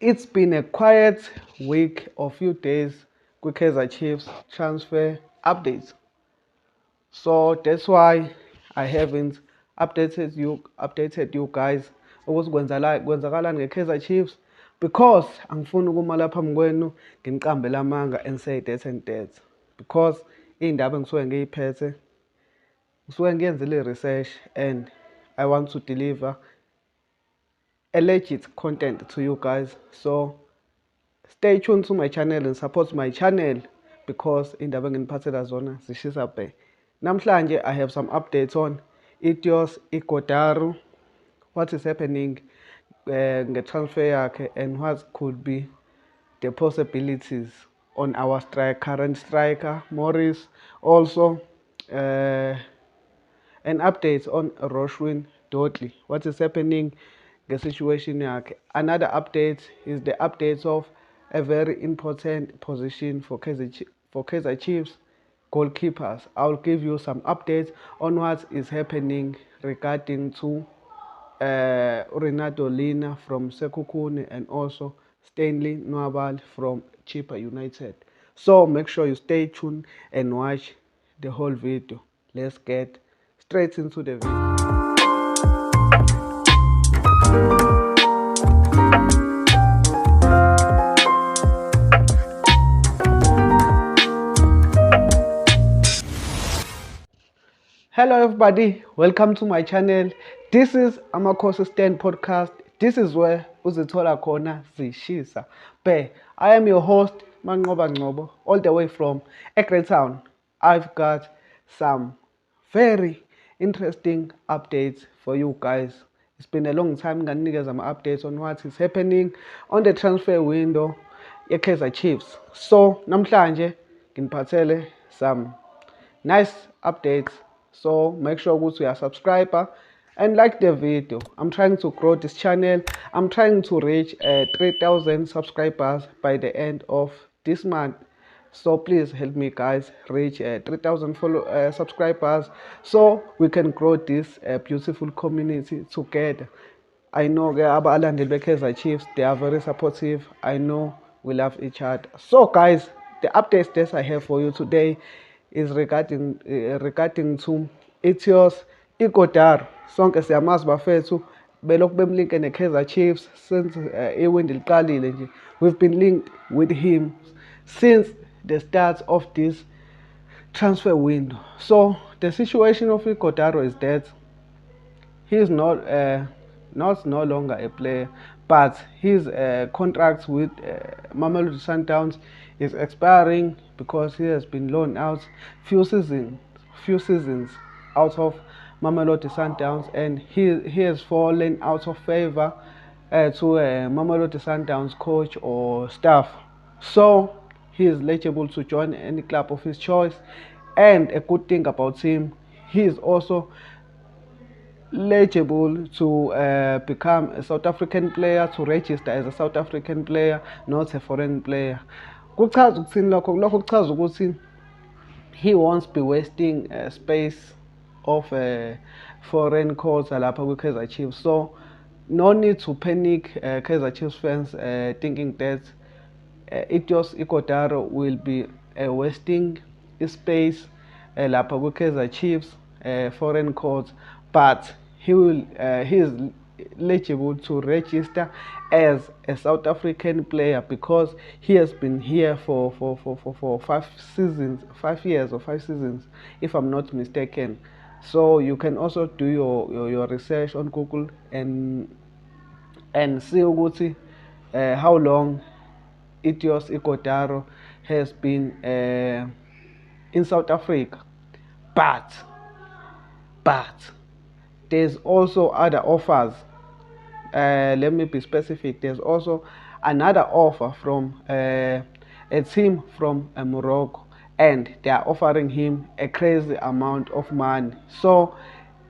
It's been a quiet week or few days with Kaizer Chiefs transfer updates. So that's why I haven't updated you guys ukuthi kwenzakalani nge-Kaizer Chiefs because angifuni ukuma lapha phambi kwenu nginiqambele amanga and say that and that because iy'ndaba engisuke ngiy'phethe ngisuke ngiyenzile i-research and I want to deliver a legit content to you guys. So stay tuned to my channel and support my channel because indaba enginiphathela zona zishisa bhe. Namhlanje I have some updates on Etios Ighodaro, what is happening nge-transfer yakhe and what could be the possibilities on our current striker Morris. Also an update on Roshwin Dodley, what is happening nge-situation yakhe. Another update is the updates of a very important position for Kaizer Chiefs goalkeepers. I'll give you some updates on what is happening regarding to Renato Lina from Sekhukhune and also Stanley Nwabali from Chippa United. So make sure you stay tuned and watch the whole video. Let's get straight into the video. Hello everybody, welcome to my channel. This is Amakhosi Stand Podcast. This is where uzithola khona zishisa. I am your host Manqoba Ngcobo, all the way from Accra Town. I've got some very interesting updates for you guys. It's been a long time nganinikeza ama-updates on what is happening on the transfer window ye-Kaizer Chiefs. So namhlanje nginiphathele some nice updates. So make sure you are a subscriber and like the video. I'm trying to grow this channel. I'm trying to reach 3,000 subscribers by the end of this month. So please help me guys reach 3,000 subscribers so we can grow this beautiful community together. I know abalandeli be-Kaizer Chiefs, they are very supportive. I know we love each other. So guys, the updates that I have for you today is regarding to Etios Ighodaro. Sonke siyamazi bafethu belokhu bemlinke ne-Kaizer Chiefs since iwindi liqalile nje. We've been linked with him since the start of this transfer window. So the situation of Ighodaro is that he is no longer a player, but his contract with Mamelodi Sundowns is expiring because he has been loaned out few seasons out of Mamelodi Sundowns, and he has fallen out of favor to Mamelodi Sundowns coach or staff. So he is eligible to join any club of his choice, and a good thing about him, he is also eligible to become a South African player, to register as a South African player, not a foreign player. Kuchaza ukuthini lokho? Lokho kuchaza ukuthi he won't be wasting space of foreign courts lapha kwi-Kaizer Chiefs. So no need to panic, Kaizer Chiefs fans, thinking that Etios Ighodaro will be wasting space lapha kwi-Kaizer Chiefs foreign courts, but he is eligible to register as a South African player because he has been here for 5 years or 5 seasons, if I'm not mistaken. So you can also do your research on Google and see ukuthi how long Etios Ighodaro has been in South Africa. But there's also other offers. Let me be specific. There's also another offer from a team from Morocco, and they are offering him a crazy amount of money. So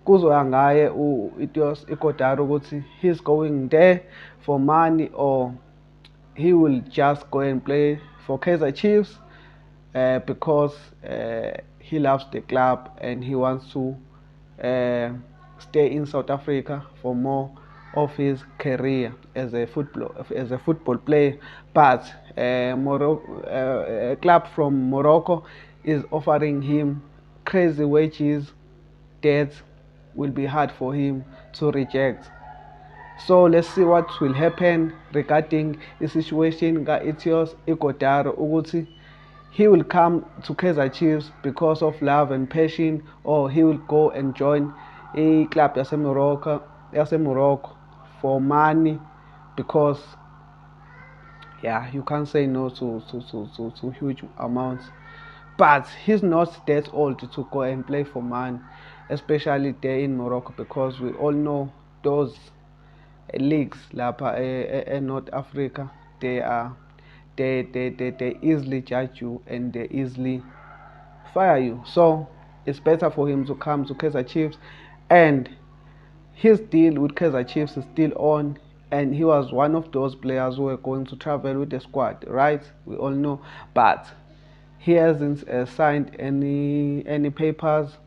kuzoya ngaye Etios Ighodaro ukuthi he's going there for money or he will just go and play for Kaizer Chiefs because he loves the club and he wants to stay in South Africa for more of his career as a football player. But a club from Morocco is offering him crazy wages that will be hard for him to reject. So let's see what will happen regarding the situation ka-Etios Ighodaro ukuthi he will come to Kaizer Chiefs because of love and passion, or he will go and join a club yase Morocco for money, because yeah, you can't say no to huge amounts. But he's not that old to go and play for money, especially there in Morocco, because we all know those leagues lapha North Africa, they easily judge you and they easily fire you. So it's better for him to come to Kaizer Chiefs, and his deal with Kaizer Chiefs is still on, and he was one of those players who were going to travel with the squad, right? We all know, but he hasn't signed any papers,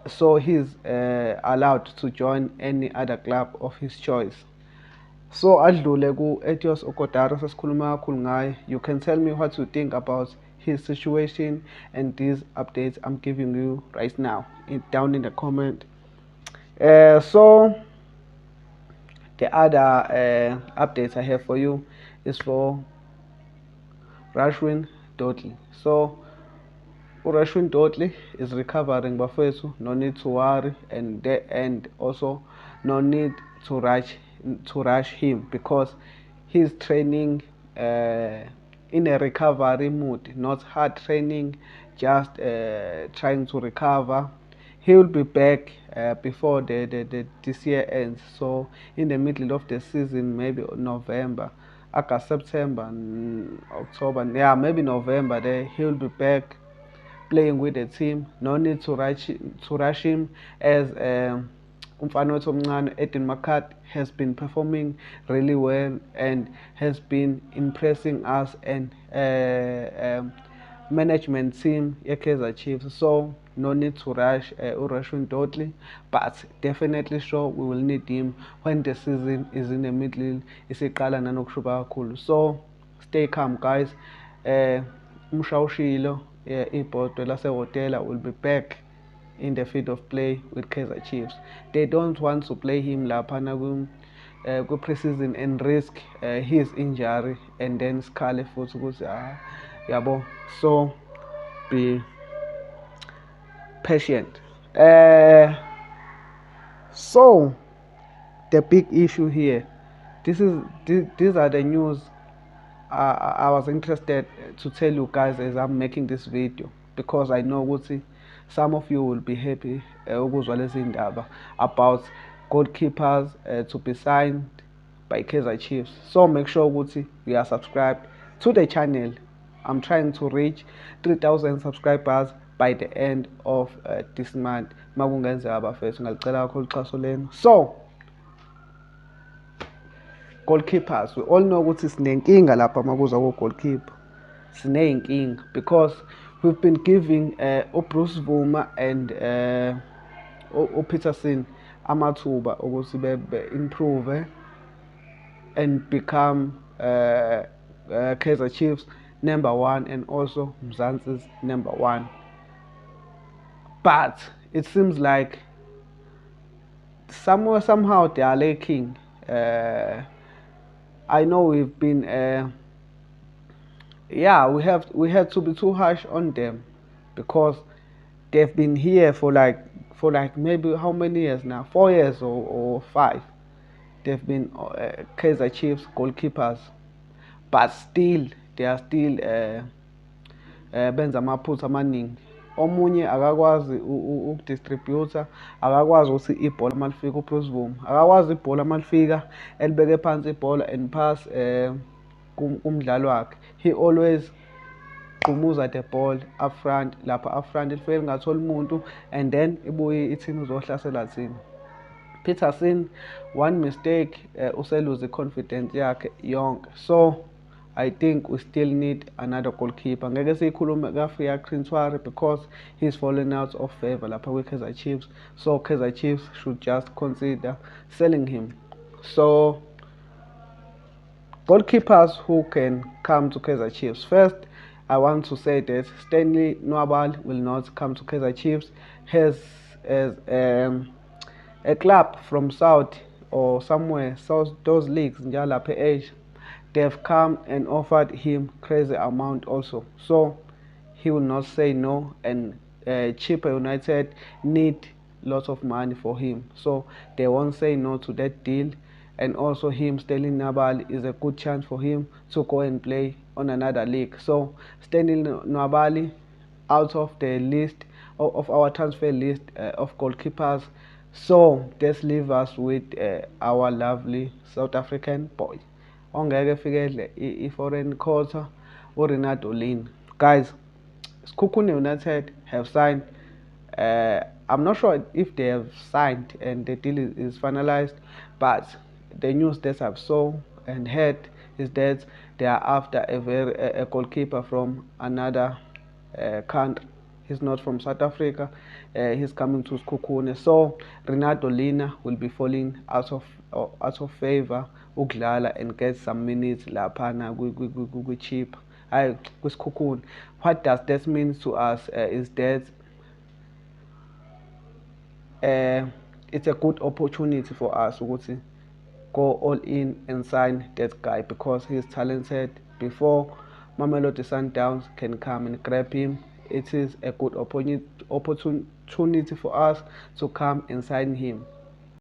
so he's allowed to join any other club of his choice. So adlule ku-Etios Ighodaro sesikhuluma kakhulu ngaye. You can tell me what you think about his situation and these updates I'm giving you right now down in the comment. So the other updates I have for you is for Rashwin Dudley. So Rashwin Dudley is recovering, bafethu, no need to worry, and also no need to rush him, because he's training in a recovery mood, not hard training, just trying to recover. He will be back before this year ends. So in the middle of the season, maybe November, August, September, October, yeah, maybe November. There he will be back playing with the team. No need to rush him, as umfana omncane Eden McCart has been performing really well and has been impressing us and management team ye-Kaizer Chiefs. So no need to rush Rashwin Dudley, but definitely sure we will need him when the season is in the middle, isiqala nanokushuba kakhulu. So stay calm, guys. Umshawushilo ibhodwe lasehhotela will be back in the field of play with Kaizer Chiefs. They don't want to play him laphana ku-preseason and risk his injury and then sikhale futhi ukuthi yabo. So be patient. So the big issue here, these are the news I was interested to tell you guys as I'm making this video, because I know ukuthi some of you will be happy ukuzwa lezi ndaba about goalkeepers to be signed by Kaizer Chiefs. So make sure ukuthi you are subscribed to the channel. I'm trying to reach 3,000 subscribers by the end of this month. Makungenzeka bafethu, ngalicela kakhulu uxhaso lenu. So goalkeepers, we all know ukuthi sinenkinga lapha makuza ku-goalkeeper. Siney'nkinga because we've been giving uBruce Bvuma and uPeterson amathuba ukuthi be-improve and become Kaizer Chiefs #1 and also Mzansi's #1. But it seems like somehow they are lacking. I know we've been we have to be too harsh on them, because they've been here for like maybe how many years now, 4 years or 5. They've been Kaizer Chiefs goalkeepers, but still they are still benza amaphutha amaningi. Omunye akakwazi ukudistributor, akakwazi ukuthi ibhola malifika uBruce Bvuma akakwazi ibhola malifika elibeke phansi ibhola and pass kumdlalo wakhe. He always gqumuza the ball up front, lapha up front lifike lingatholi umuntu, and then ibuye i-team izohlasela thina. Peterson, one mistake useluze confidence yakhe yonke. So I think we still need another goalkeeper. Ngeke siyikhulume kaFia Ncwaри because he's fallen out of favor lapha kwi-Kaizer Chiefs. So Kaizer Chiefs should just consider selling him. So goalkeepers who can come to Kaizer Chiefs. First, I want to say that Stanley Nwabali will not come to Kaizer Chiefs. Has a club from South or somewhere South those leagues in Jalapa Asia. They've come and offered him crazy amount also. So he will not say no, and Chippa United need lots of money for him, so they won't say no to that deal. And also him, Sterling Nabali, is a good chance for him to go and play on another league. So Sterling Nabali out of the list of our transfer list of goalkeepers. So let's leave us with our lovely South African boy ongeke fikele i-foreign quarter uRenato Lin. Guys, Sekhukhune United have signed. I'm not sure if they have signed and the deal is finalized, but the news that I've saw and heard is that they are after a goalkeeper from another country. He's not from South Africa. He's coming to Sekhukhune. So Renato Lina will be falling out of favor ukudlala and get some minutes laphana cheap. Kusikhukhune. What does that mean to us is that it's a good opportunity for us to go all in and sign that guy because he's talented. Before Mamelodi Sundowns can come and grab him, it is a good opportunity for us to come and sign him.